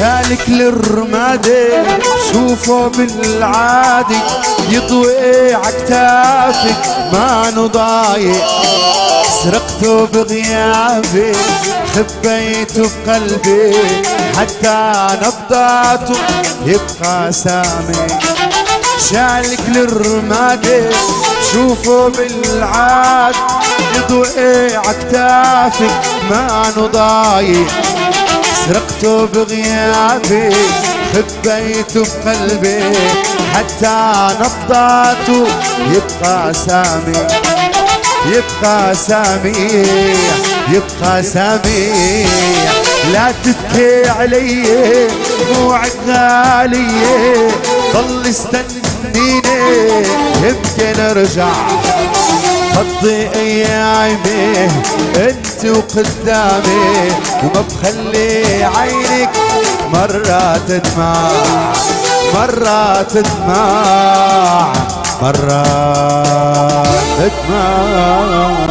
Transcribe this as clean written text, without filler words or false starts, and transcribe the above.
سالك للرمادي شوفه بالعادي يضوي عكتافك ما نضايق، سرقته بغيابي خبيته بقلبي حتى نبضاته يبقى سامي. شالك للرمادي شوفه بالعاد يضوي عكتافك ما نضايق، سرقته بغيابي خبيته بقلبي حتى نبضاته يبقى سامي، يبقى سامي، يبقى سامي. لا تبكي علي دموعك غالية، ضل استنيني يمكن ارجع، قضي ايامي انت وقدامي وما بخلي عينك مرة تدمع، مرة تدمع، مرة تدمع.